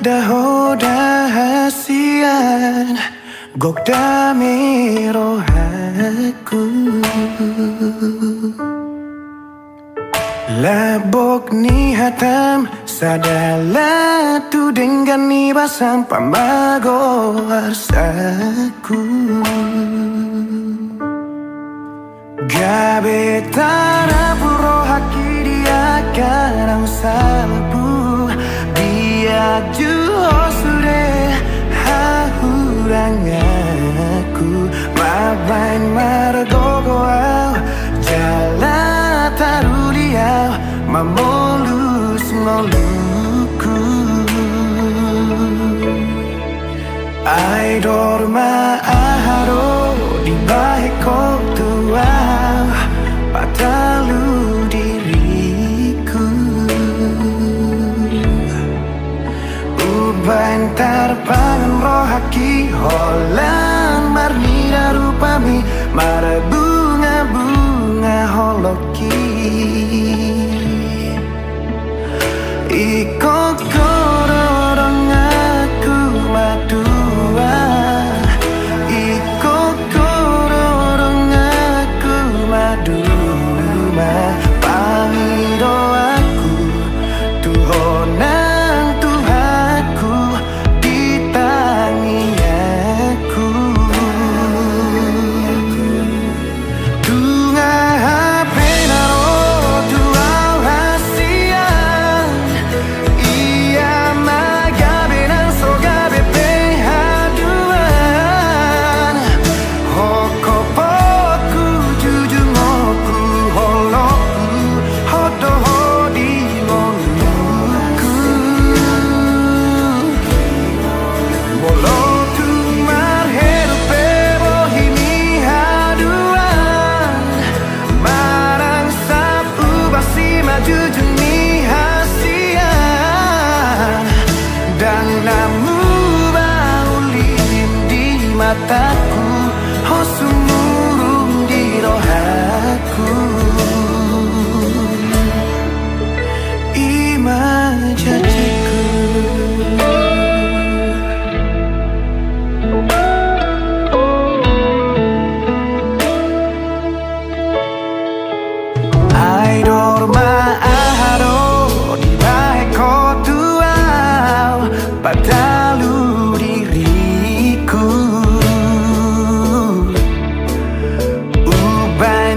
Dahoda hasian gok dami rohaku Labok ni hatam sadala tu dengan ni basam pamago arsaku Gabe tara puro haki dia karang salbu Dia juho sure hahurang aku Mabain margogo au jala taruliau Mamolus ngoluku Ai dorma aharo di bahiko tua Patalu diriku Ubantar pangan rohaki Holan marnida rupami Mara bunga-bunga holoki Iko kororong aku madua Iko kororong aku maduma Pamido aku Tuhonang Tuhanku Ditangi aku Tunga penaro tuau hasian Ia magabe nang sogabe pehaduan Hokopoku jujungoku holoku Hodoho di ngoluku Boloku marherupe bohimi haduan Marang sapu basi maju juni hasian Dan namu baulim di mataku Hosumurung di rohaku Ima janjiku Ai dorma aharo di baheko tuau Patalu diriku Uban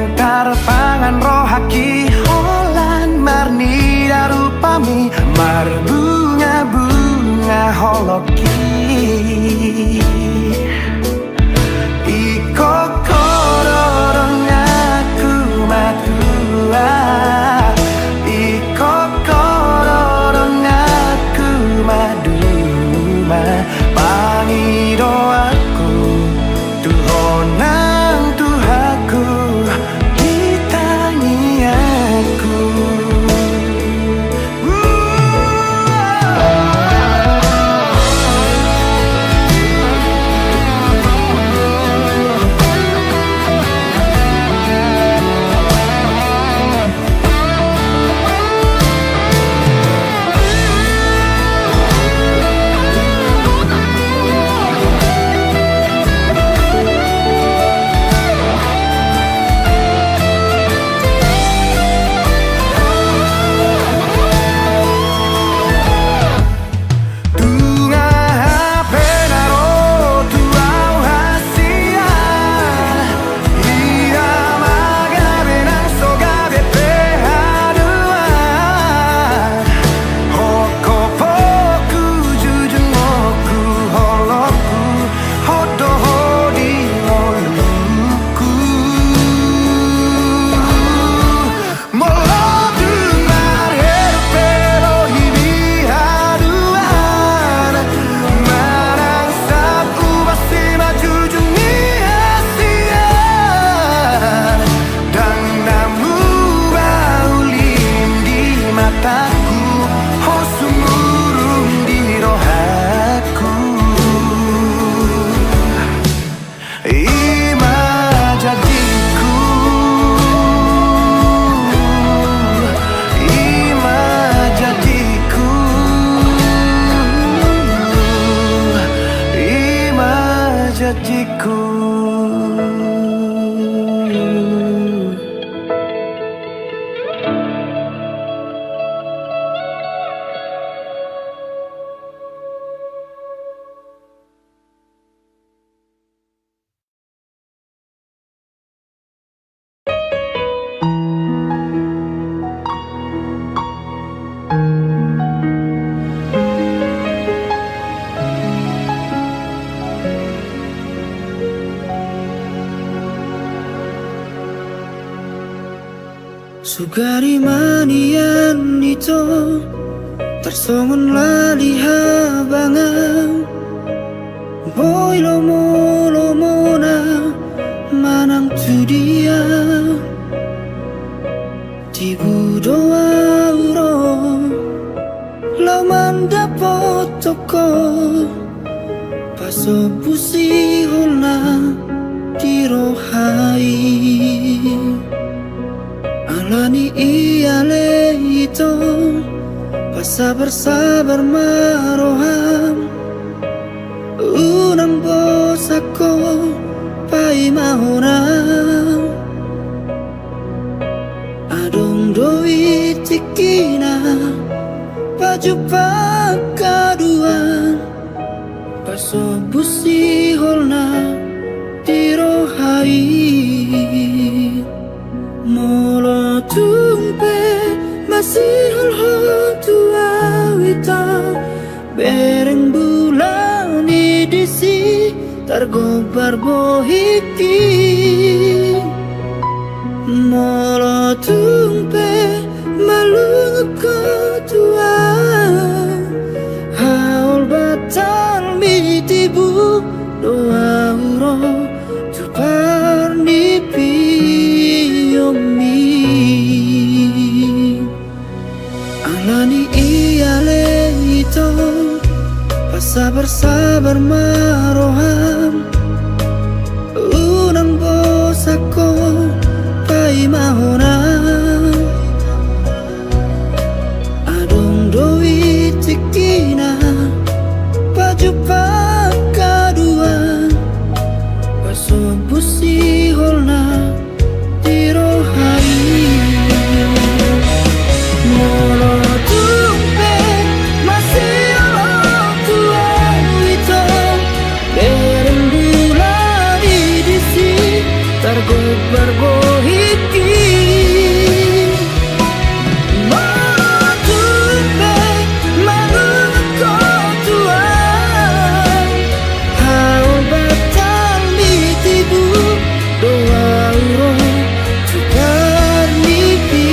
janjiku. Sugari manian ito tersongon lali habangan boy lomo na manang tu dia tibu doa uro lau mandapot toko paso pusi holna dirohai alani iale ito pasabar-sabar maroham unang bos ako pai mahonam adong doi tikina baju pakaduan paso busi holna dirohai molo tumpe masih hol tua wita bereng bulan disi targobar bohiki molo tumpe malung ko tua haul batal mitibu doa uro tupar nipi alani iale ito pasabar-sabar maroham unang bos ako pai mahonam adong doi tikina baju pakaduan paso busi holna dirohai molo tumpe masih Allah tua itu bereng bulan disi targobar bohiki molo tumpe malung ko tua haul batal mitibu doa uro tukar nipi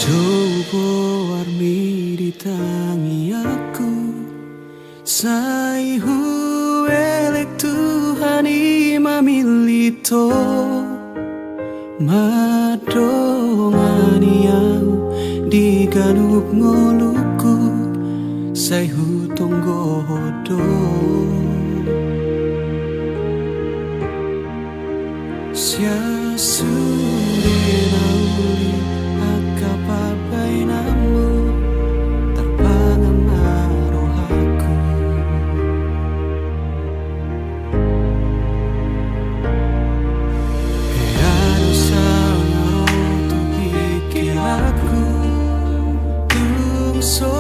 Coba warmi di tangi aku Sai huelek Tuhani mamilito Madongani au di ganup ngoluku Sai hutonggo hodo Sia sude nauli akapapai namu terpangan marohaku Heanu sangaro tu pikir aku Tungso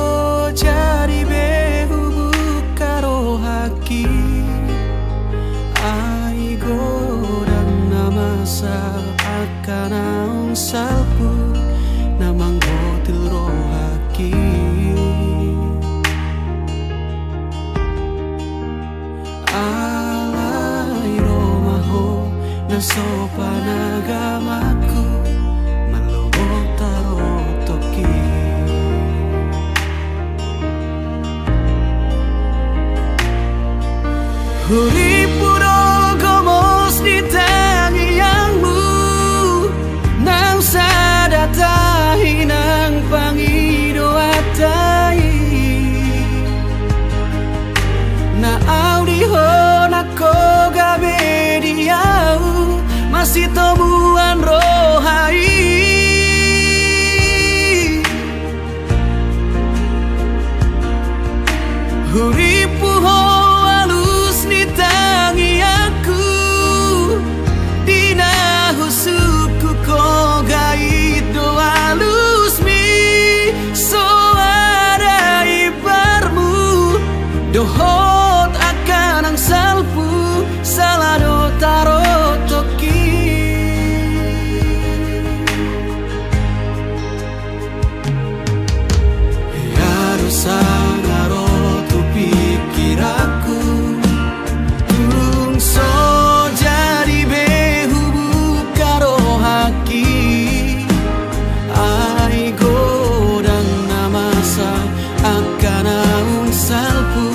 jadi behu bukaro haki Aigo akan naung salpu namang botil rohaki alai romaho nasopan agamaku malobok taro toki Huripuro gomos di tangiangmu Nang sadatahi nang pangido atai Na audiho nako gabe diau Masih tomuan rohai Huripuho alus ni tangi aku Dina husuku ko gaido alus mi So ada ibarmu Dohot akan ang salpu Salado taro toki Harus sangaro tu pikir aku Tungso jadi behu bukaro haki Ai godang namasa akan naung salpu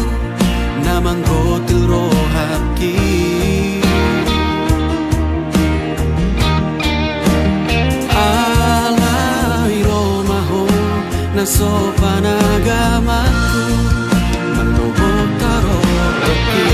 Namang gotil rohaki Alai romaho nasopan agamaku Malobok taro toki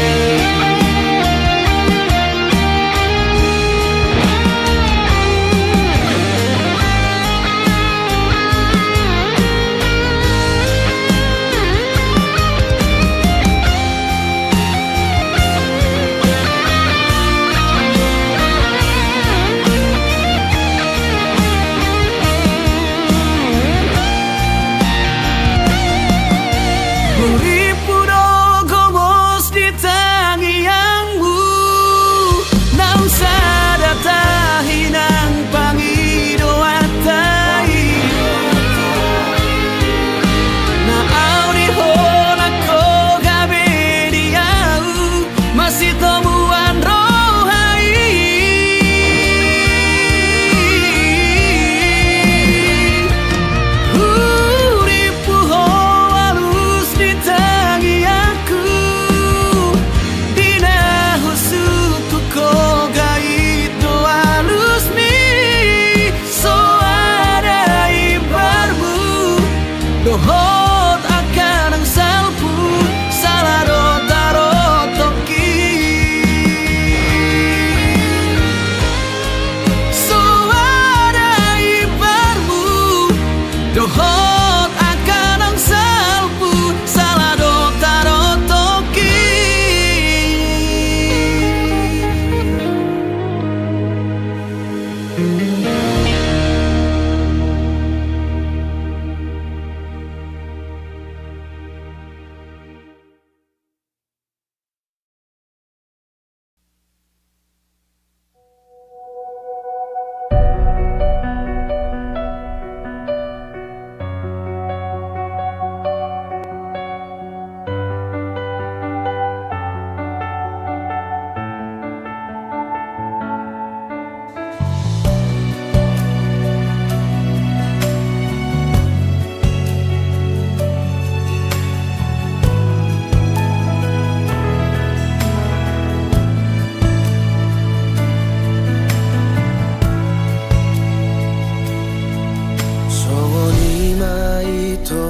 maito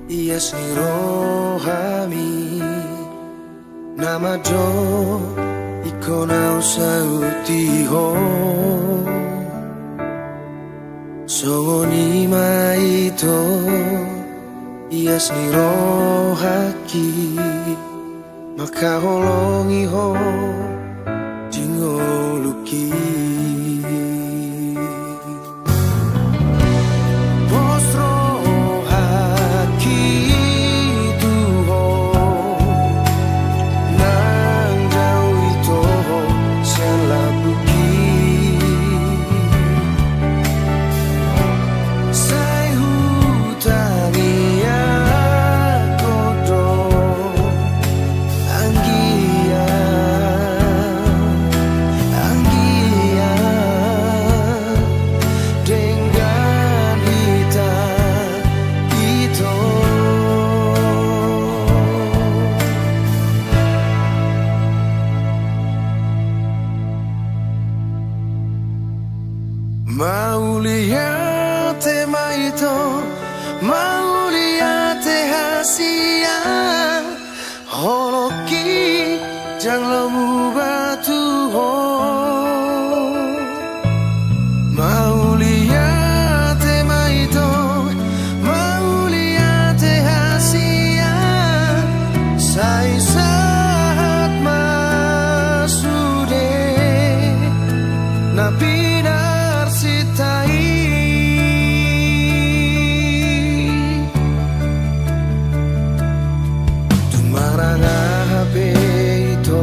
Ias ni rohami Nama do ikona usauti ho Songoni maito Ias ni rohaki Maka holongi ho Jingoluki Mauliate maito, mauliate hasia Holoki jang lomu batu ho Mauliate maito, mauliate hasia Sai saat masude Napina sitai Tumaranga hape ito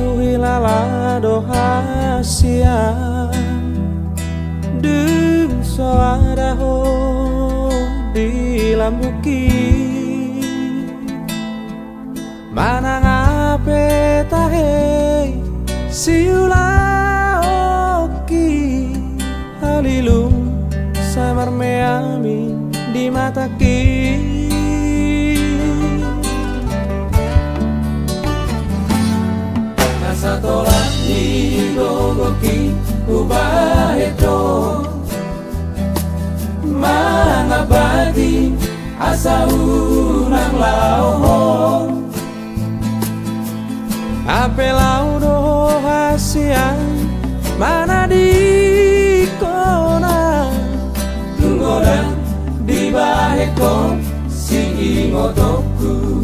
huilala dohasia Deng soara ho di lambuki Manang ape tahe siula oki Halilum samar meami di mataki Nasa tolak di gogoki ubaheto Mangabadi asa unang lauho Ape laudo hasian mana di kona Tunggodan di baheko si ingotoku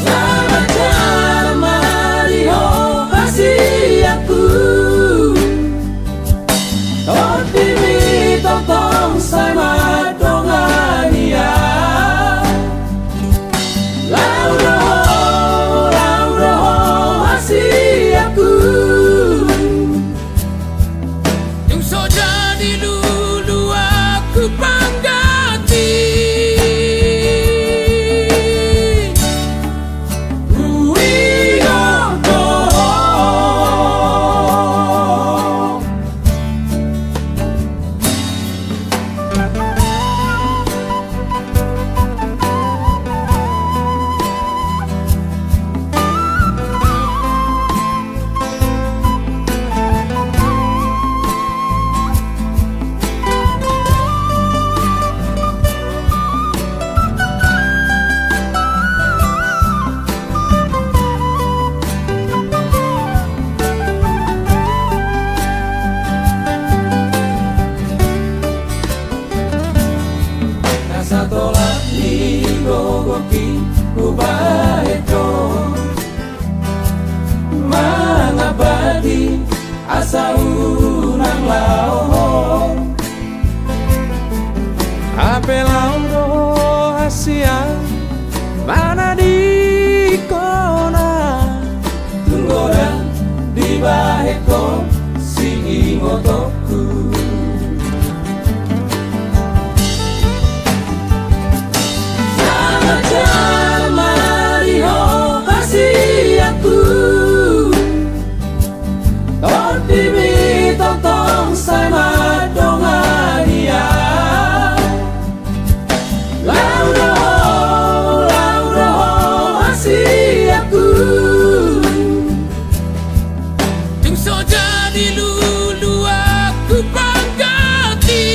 Selamat jamariho hasiaku Totimi totong sama dongania Laudo hasiaku Yung so jadi lulu aku panggati Tolak di gogoki ubaheto Mangabadi asa unang lauho Ape laudo hasia mana di kona Tunggodan di baheko si ingotoku Jamariho hasiaku Totimi totong sama dongania Laudo hasiaku Yung so jadi lulu aku panggati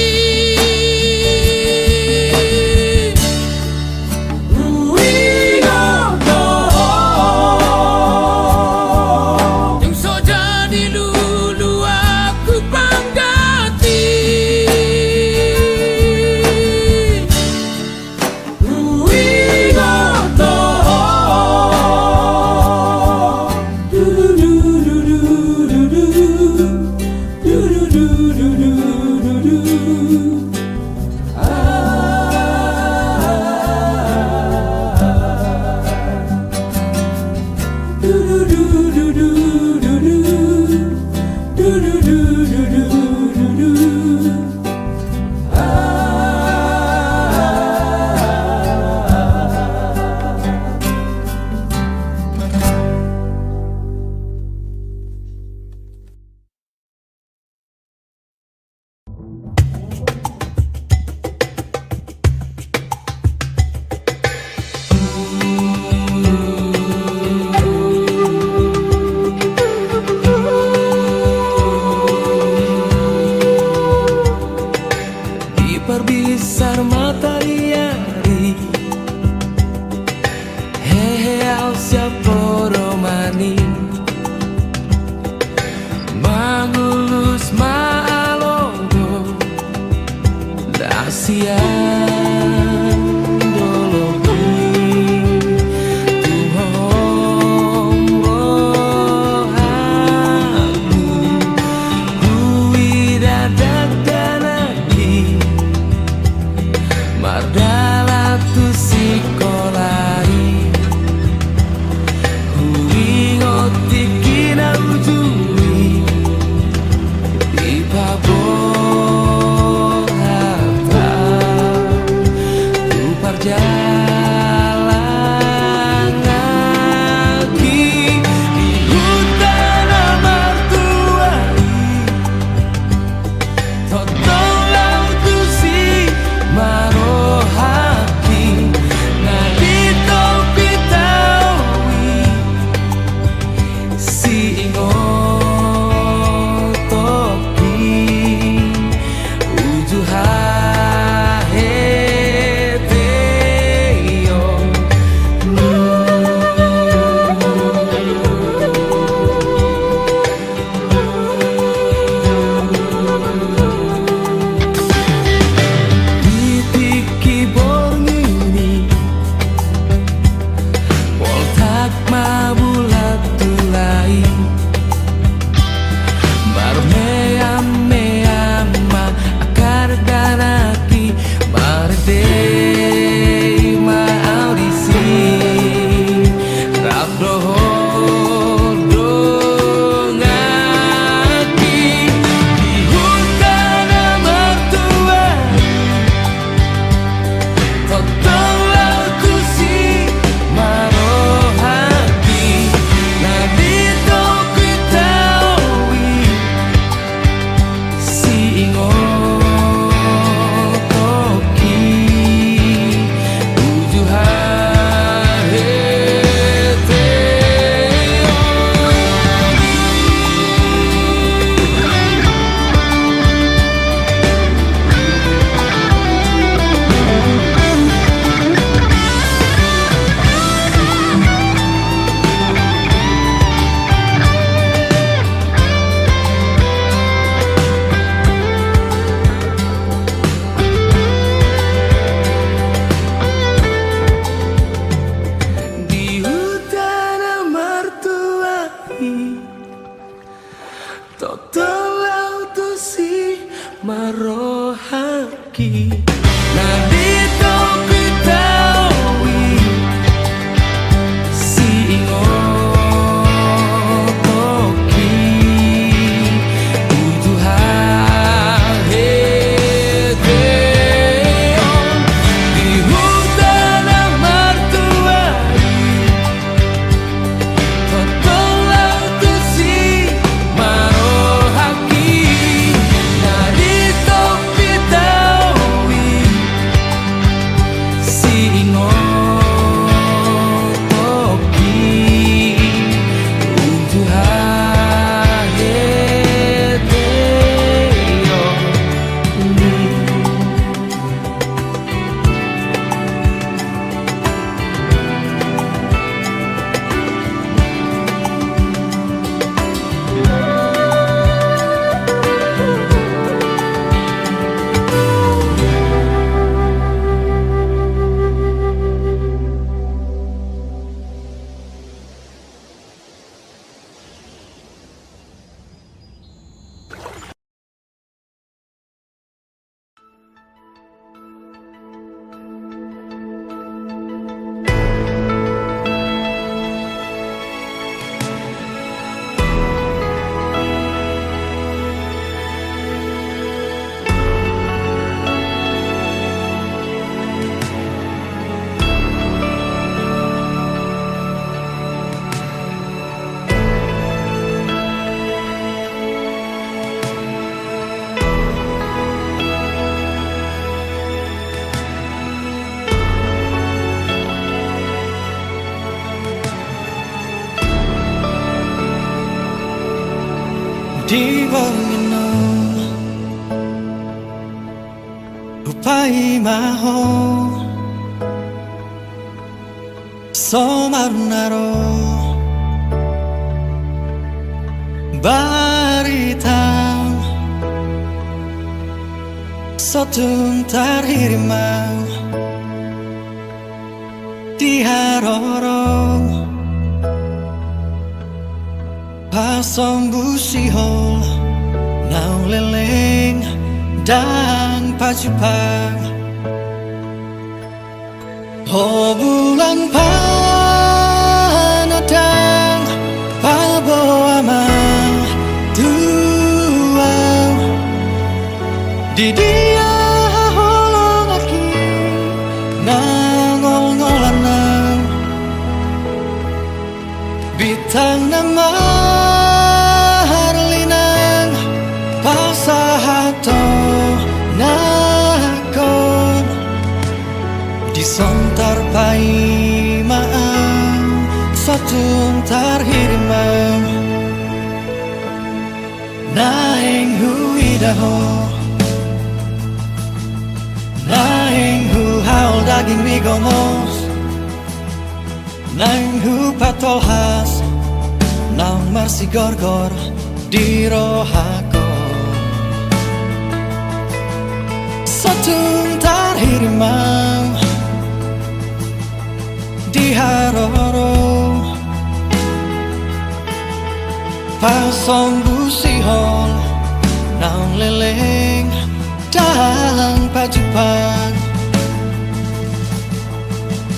Perbisar matahari Hehe au siapa romani Mangulus maalongo Dasian dologi Tuhong rohaku Kui dadak danagi Mardala tu sikola di benginum upai maho somarnaro baritang sotum tarhirimang diharorong pasong busihol nau leleng dan pacupang oh bulan panadang paboama tuang di dia holong aki nangol-ngolanang bitang nama harlinang pasahato nakon disontar pai maang satung tarhirimang naeng huidaho naeng hu haul daging migomos naeng hu patolhas nang masih gorgor di rohako satung tarhirimang di haroro pasong busihol naung leleng dalang pajupang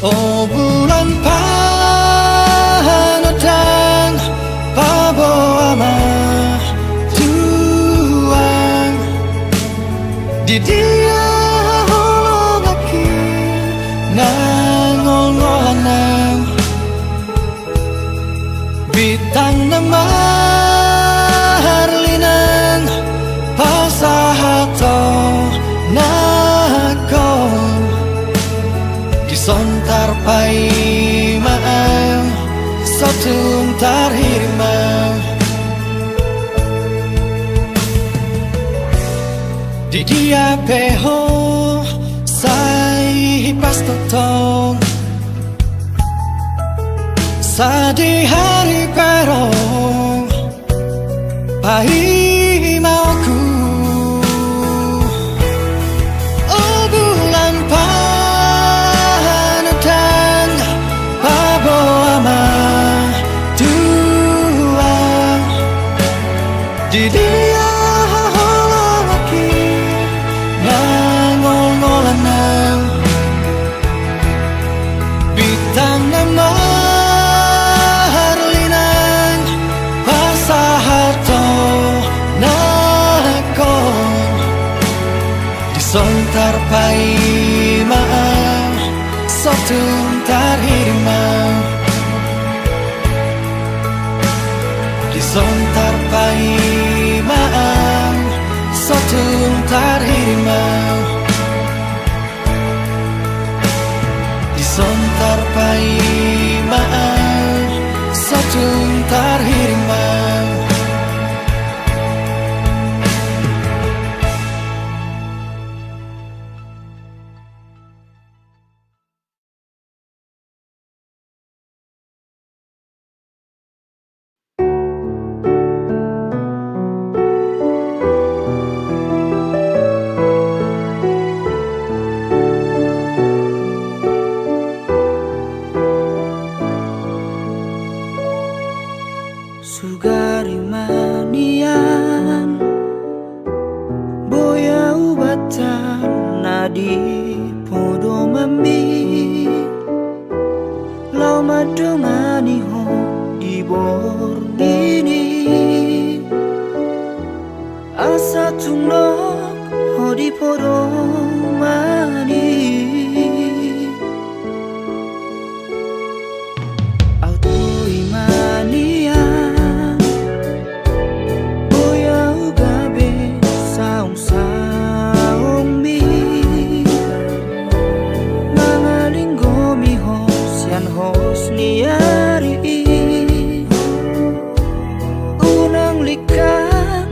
oh bulan panadang paboama tuang di dia holong aki nangol-ngolanang bitang nama harlinang pasahato nakon disontar pai maang satung tarhirimang di dia peho sai pastotong sadi hari perong pai mauku oh bulan panadang paboama tuang di dia holong aki nangol-ngolanang bitang nama harlinang pasahato nakon disontar pai maang satung tarhirimang disontar pai maang satung tarhirimang disontar pai maang satung tarhirimang Sugari manian boya ubatan nadi podo mami lau madongani ho di bordini asa tunglok ho di podo mani auto imania Hosniari unang likan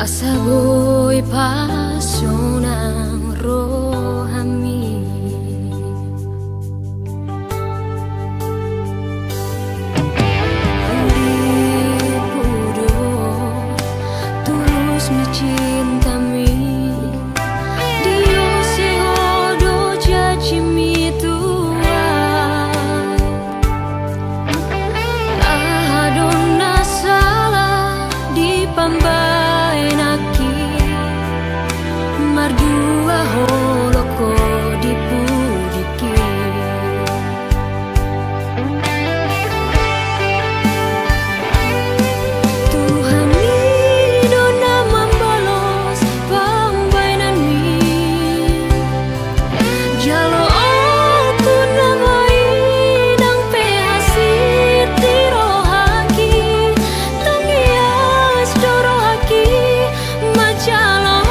Asa boy pasonang rohami Budo tulus mencintami Dio sehodo jajimi tua Adona salah di pambai naki Mardua holoko dipudiki Tuhan ni dona membalos pambainan mi Jalo aku namai nang pehasit di rohaki Tangias doro haki macalo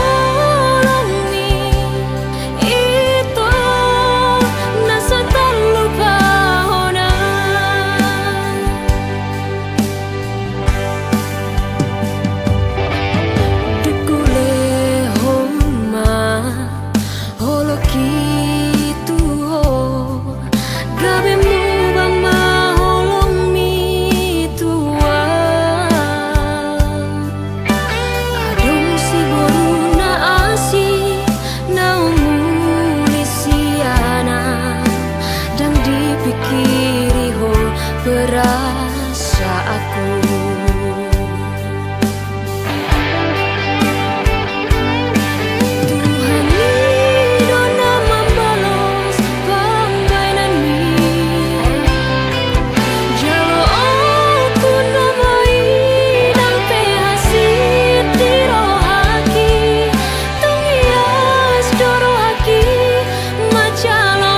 berasa aku Tuhan ni dona membalos pambainan mi Jalo aku namai nang pehasit di rohaki Tungias doro haki macalo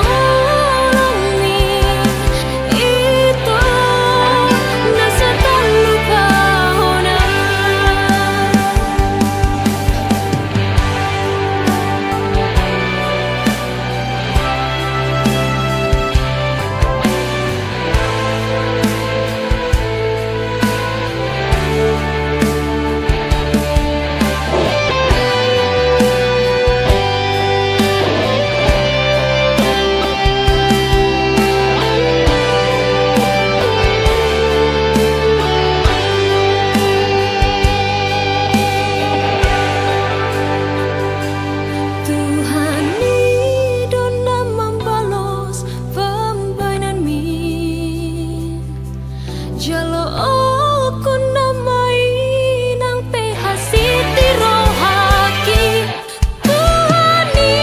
Jalo aku namai nang pehasit di rohaki Tuhan ni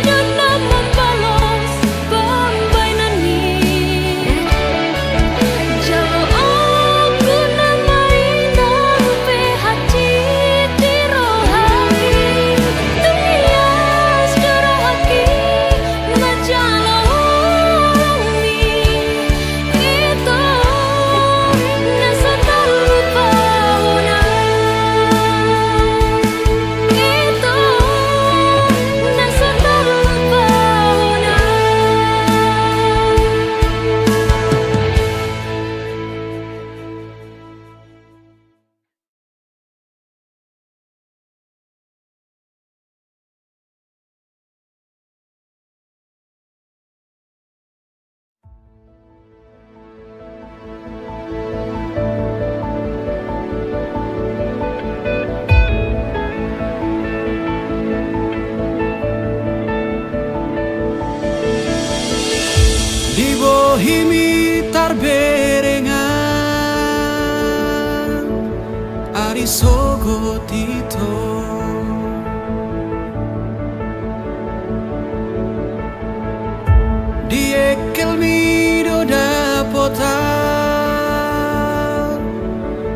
dona membalos pambainan mi Jalo aku namai nang pehasit di rohaki Tungias doro haki macalo Di bohimi tarberengan Ari sogo tito Di ekel mi do dapota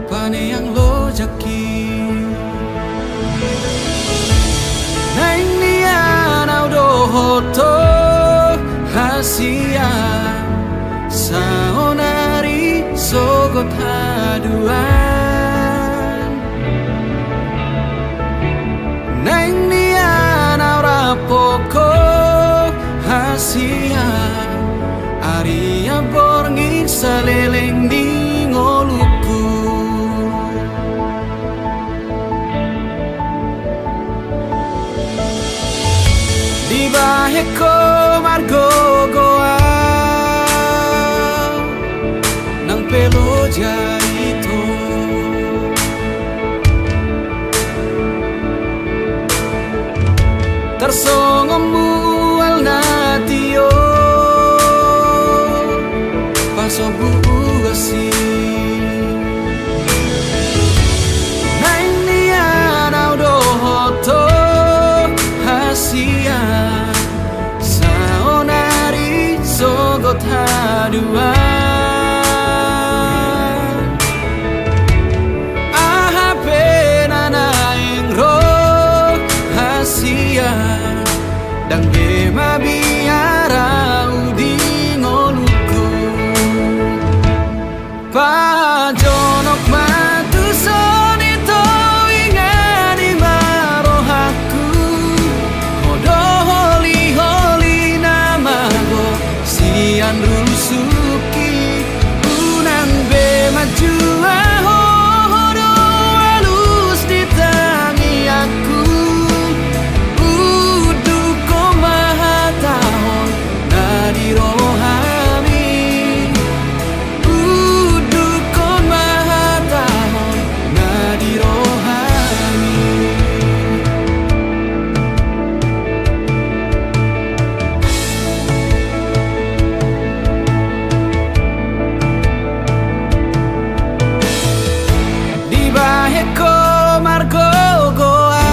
Pane yang lo jaki Neng nian au do hoto Hasia saonari sogot haduan Neng nian aura poko Hasia Aria borngin saleleng di ngoluku baheko margo goa nang pelo jaito tersongomu al natio paso buasi nainian audo hoto hasia saonari sogot hadua dan gema biara udi ngoluku pajonok matu sonito ingani marohaku hodo holi holi namago sian rusuki unang be maju hodo halus di tangi aku margo goa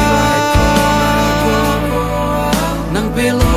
nang pelo